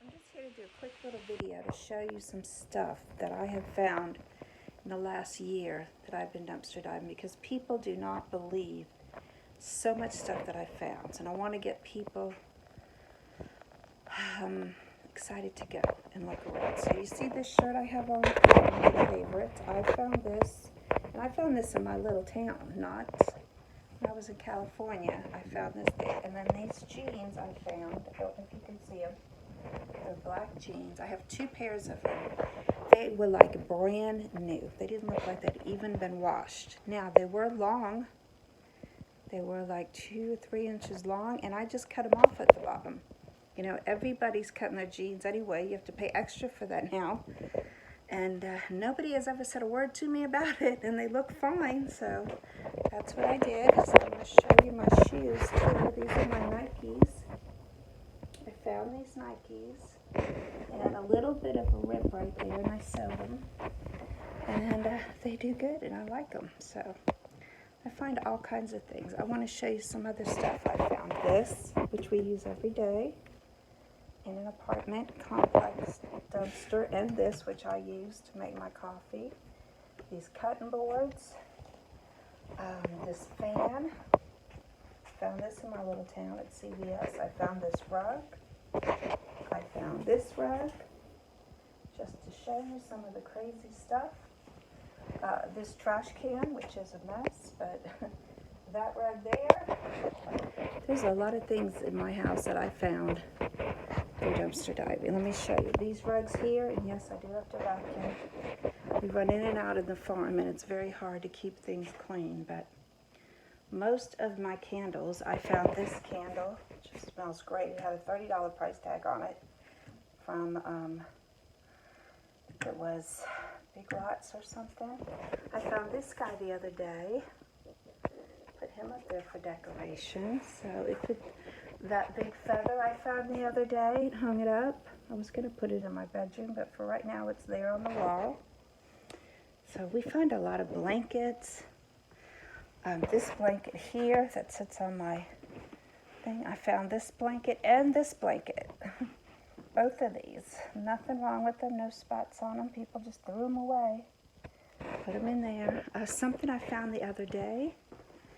I'm just here to do a quick little video to show you some stuff that I have found in the last year that I've been dumpster diving, because people do not believe so much stuff that I found. And I want to get people excited to go and look around. So you see this shirt I have on, one of my favorites. I found this, and I found this in my little town, not when I was in California. I found this there. And then these jeans I found, I don't know if you can see them. They're black jeans. I have two pairs of them. They were like brand new. They didn't look like they'd even been washed. Now, they were long. They were like 2 or 3 inches long, and I just cut them off at the bottom. You know, everybody's cutting their jeans anyway. You have to pay extra for that now. And nobody has ever said a word to me about it, and they look fine. So that's what I did. So I'm going to show you my shoes too. These are my Nikes. I found these Nikes. They had a little bit of a rip right there, and I sewed them. And they do good, and I like them. So I find all kinds of things. I want to show you some other stuff. I found this, which we use every day in an apartment complex dumpster, and this, which I use to make my coffee. These cutting boards. This fan. Found this in my little town at CVS. I found this rug. I found this rug, just to show you some of the crazy stuff. This trash can, which is a mess, but that rug there. There's a lot of things in my house that I found through dumpster diving. Let me show you. These rugs here, and yes, I do have to vacuum. We run in and out of the farm, and it's very hard to keep things clean, but most of my candles, I found this candle, which smells great. It had a $30 price tag on it from, it was Big Lots or something. I found this guy the other day. Put him up there for decoration. So that big feather I found the other day and hung it up. I was going to put it in my bedroom, but for right now it's there on the wall. So we find a lot of blankets. This blanket here that sits on my thing, I found this blanket and this blanket. Both of these. Nothing wrong with them, no spots on them. People just threw them away. Put them in there. Something I found the other day.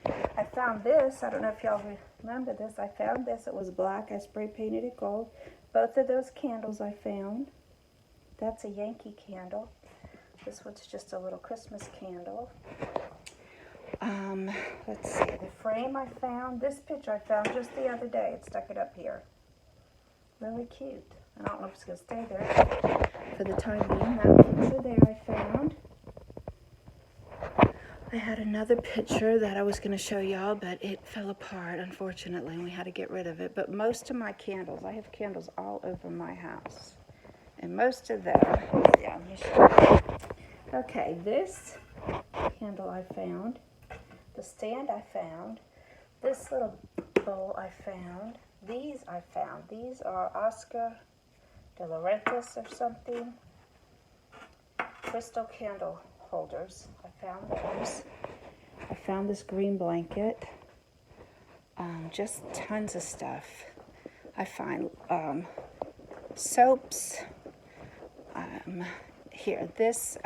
I found this. I don't know if y'all remember this. I found this. It was black. I spray painted it gold. Both of those candles I found. That's a Yankee candle. This one's just a little Christmas candle. Let's see, the frame I found, this picture I found just the other day. It stuck it up here. Really cute. I don't know if it's going to stay there for the time being. That picture there I found. I had another picture that I was going to show y'all, but it fell apart, unfortunately, and we had to get rid of it. But most of my candles, I have candles all over my house. And most of them, yeah, let me show you. Okay, this candle I found. The stand I found, this little bowl I found, these I found. These are Oscar de la Rentas or something. Crystal candle holders. I found those. I found this green blanket. Just tons of stuff. I find soaps. Here, this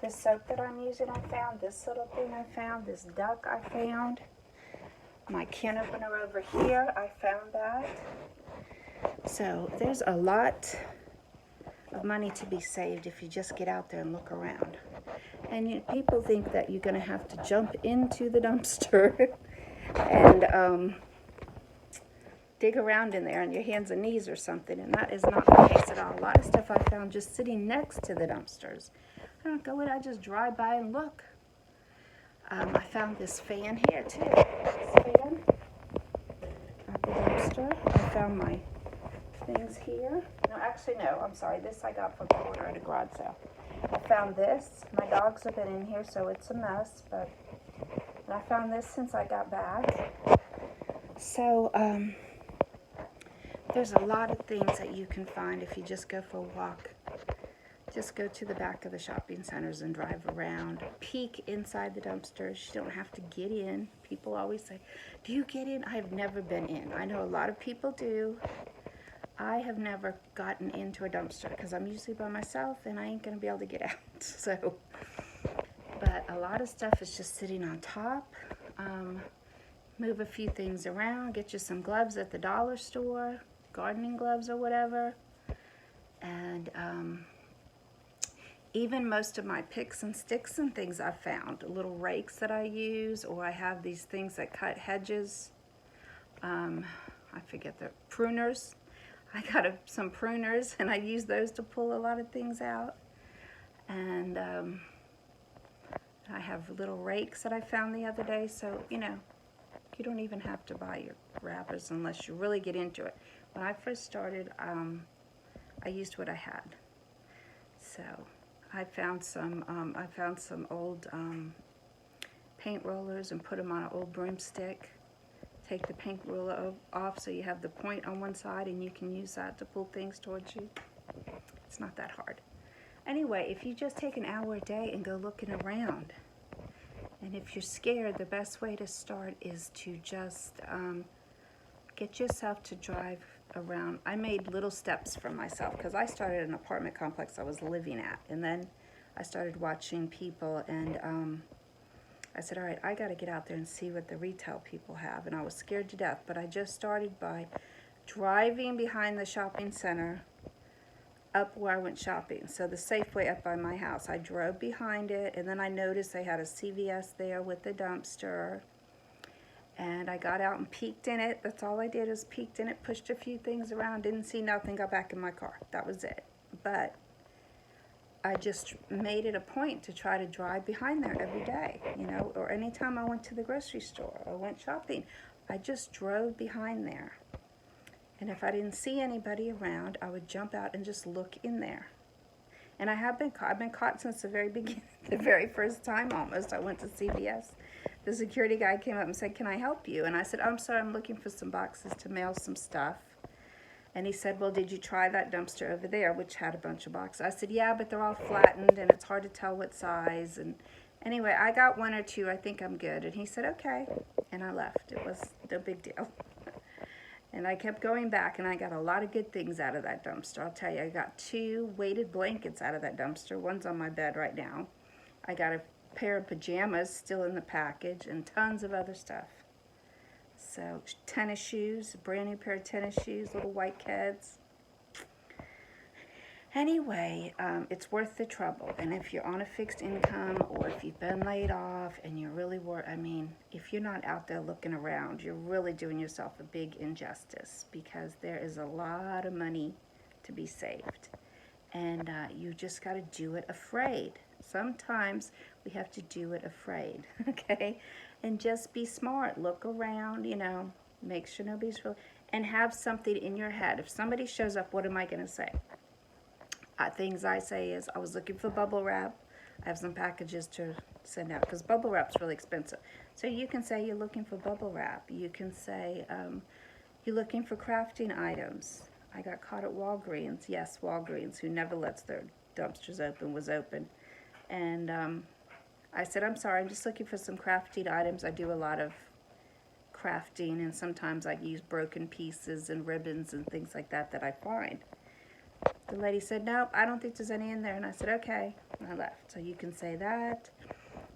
soap that I'm using I found, this little thing I found, this duck I found, my can opener over here, I found that. So there's a lot of money to be saved if you just get out there and look around. And people think that you're going to have to jump into the dumpster and dig around in there on your hands and knees or something, and that is not the case at all. A lot of stuff I found just sitting next to the dumpsters. I don't go in, I just drive by and look. I found this fan here too. This fan at the dumpster. I found my things here. No, actually no, I'm sorry. This I got from the corner at a garage sale. I found this. My dogs have been in here, so it's a mess, but and I found this since I got back. So, there's a lot of things that you can find if you just go for a walk. Just go to the back of the shopping centers and drive around. Peek inside the dumpsters. You don't have to get in. People always say, do you get in? I've never been in. I know a lot of people do. I have never gotten into a dumpster because I'm usually by myself and I ain't gonna be able to get out. So, but a lot of stuff is just sitting on top. Move a few things around, get you some gloves at the dollar store, gardening gloves or whatever. And even most of my picks and sticks and things I've found, little rakes that I use, or I have these things that cut hedges. I forget the pruners. I got some pruners and I use those to pull a lot of things out. And I have little rakes that I found the other day. So, you know, you don't even have to buy your wrappers unless you really get into it. When I first started, I used what I had. So I found some old paint rollers and put them on an old broomstick. Take the paint roller off so you have the point on one side and you can use that to pull things towards you. It's not that hard. Anyway, if you just take an hour a day and go looking around, and if you're scared, the best way to start is to just get yourself to drive around. I made little steps for myself because I started an apartment complex I was living at, and then I started watching people, and I said, all right, I got to get out there and see what the retail people have, and I was scared to death, but I just started by driving behind the shopping center up where I went shopping. So the Safeway up by my house, I drove behind it, and then I noticed they had a CVS there with the dumpster, and I got out and peeked in it. That's all I did, is peeked in it, pushed a few things around, didn't see nothing, got back in my car. That was it. But I just made it a point to try to drive behind there every day, you know, or anytime I went to the grocery store or went shopping, I just drove behind there. And if I didn't see anybody around, I would jump out and just look in there. And I have been caught. I've been caught since the very beginning, the very first time almost. I went to CVS. The security guy came up and said, "Can I help you?" And I said, "I'm sorry, I'm looking for some boxes to mail some stuff." And he said, "Well, did you try that dumpster over there," which had a bunch of boxes? I said, "Yeah, but they're all flattened and it's hard to tell what size." And anyway, I got one or two. I think I'm good. And he said, "Okay." And I left. It was no big deal. And I kept going back, and I got a lot of good things out of that dumpster. I'll tell you, I got 2 weighted blankets out of that dumpster. One's on my bed right now. I got a pair of pajamas still in the package, and tons of other stuff. So tennis shoes, a brand new pair of tennis shoes, little white Keds. Anyway, it's worth the trouble. And if you're on a fixed income, or if you've been laid off and you're really worried, I mean, if you're not out there looking around, you're really doing yourself a big injustice, because there is a lot of money to be saved. And you just got to do it afraid. Sometimes we have to do it afraid, okay? And just be smart. Look around, you know, make sure nobody's really, and have something in your head. If somebody shows up, what am I going to say? Things I say is, I was looking for bubble wrap. I have some packages to send out, because bubble wrap's really expensive. So you can say you're looking for bubble wrap. You can say you're looking for crafting items. I got caught at Walgreens. Yes, Walgreens, who never lets their dumpsters open, was open. And I said, "I'm sorry, I'm just looking for some crafting items. I do a lot of crafting, and sometimes I use broken pieces and ribbons and things like that I find." The lady said, "Nope, I don't think there's any in there." And I said, "Okay," and I left. So you can say that.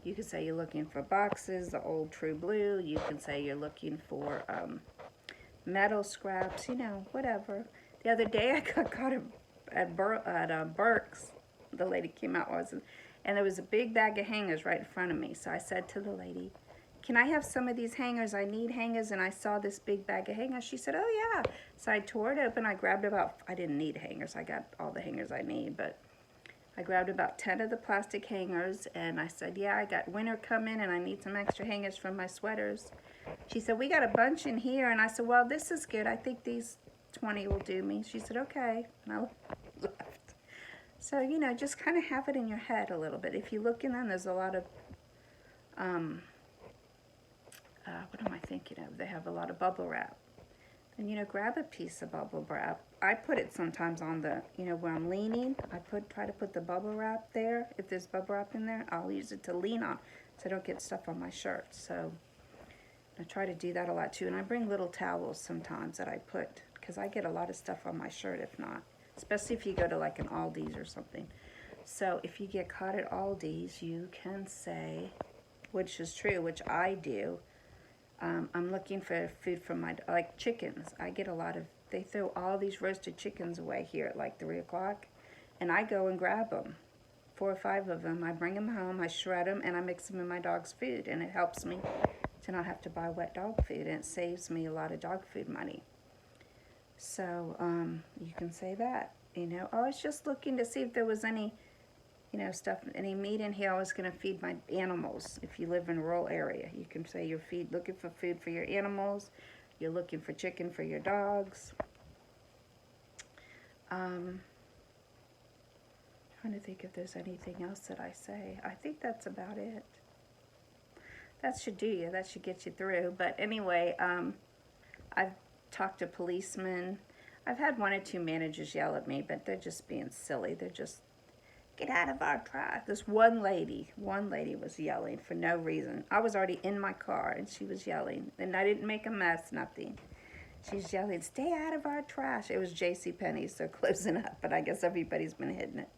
You can say you're looking for boxes, the old True Blue. You can say you're looking for metal scraps, you know, whatever. The other day I got caught at Burke's. The lady came out, and there was a big bag of hangers right in front of me. So I said to the lady, "Can I have some of these hangers? I need hangers." And I saw this big bag of hangers. She said, "Oh, yeah." So I tore it open. I grabbed I didn't need hangers. I got all the hangers I need, but I grabbed about 10 of the plastic hangers, and I said, "Yeah, I got winter coming, and I need some extra hangers from my sweaters." She said, "We got a bunch in here." And I said, "Well, this is good. I think these 20 will do me." She said, "Okay." And I left. So, you know, just kind of have it in your head a little bit. If you look in them, there's a lot of, what am I thinking of? They have a lot of bubble wrap. And, you know, grab a piece of bubble wrap. I put it sometimes on the, you know, where I'm leaning. I try to put the bubble wrap there. If there's bubble wrap in there, I'll use it to lean on so I don't get stuff on my shirt. So I try to do that a lot too. And I bring little towels sometimes that I put, because I get a lot of stuff on my shirt if not, especially if you go to like an Aldi's or something. So if you get caught at Aldi's, you can say, which is true, which I do, I'm looking for food from my, like chickens. I get a lot of, they throw all these roasted chickens away here at like 3 o'clock, and I go and grab them. 4 or 5 of them. I bring them home, I shred them, and I mix them in my dog's food, and it helps me to not have to buy wet dog food, and it saves me a lot of dog food money. So you can say that, you know. I was just looking to see if there was any, you know, stuff, any meat in here I was going to feed my animals. If you live in a rural area, you can say you're looking for food for your animals, you're looking for chicken for your dogs. Trying to think if there's anything else that I say. I think that's about it. That should do you. That should get you through. But anyway, I've talked to policemen. I've had 1 or 2 managers yell at me, but they're just being silly. They're just, get out of our track. This one lady was yelling for no reason. I was already in my car, and she was yelling. And I didn't make a mess, nothing. She's yelling, stay out of our trash. It was JCPenney, so closing up, but I guess everybody's been hitting it.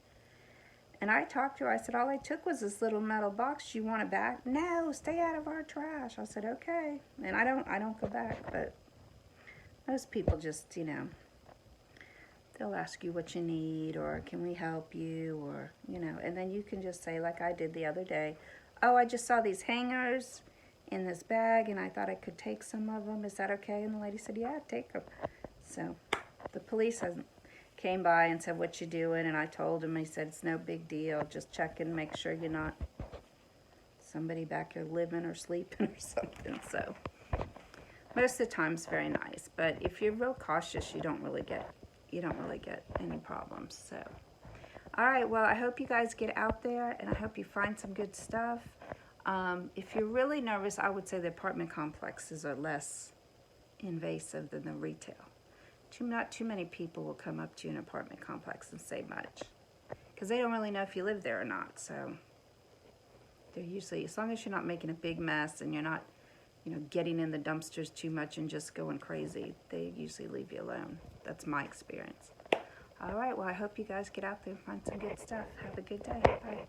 And I talked to her. I said, all I took was this little metal box. Do you want it back? No, stay out of our trash. I said, okay. And I don't go back, but most people just, you know, they'll ask you what you need, or can we help you, or, you know, and then you can just say, like I did the other day, oh, I just saw these hangers in this bag, and I thought I could take some of them. Is that okay? And the lady said, yeah, take them. So the police came by and said, what you doing? And I told him. He said, it's no big deal. Just checking, make sure you're not somebody back here living or sleeping or something. So most of the time it's very nice. But if you're real cautious, you don't really get any problems. So, all right, well, I hope you guys get out there, and I hope you find some good stuff. If you're really nervous, I would say the apartment complexes are less invasive than the retail. Not too many people will come up to you in an apartment complex and say much, because they don't really know if you live there or not. So they're usually, as long as you're not making a big mess and you're not, you know, getting in the dumpsters too much and just going crazy, they usually leave you alone. That's my experience. All right, well, I hope you guys get out there and find some good stuff. Have a good day. Bye.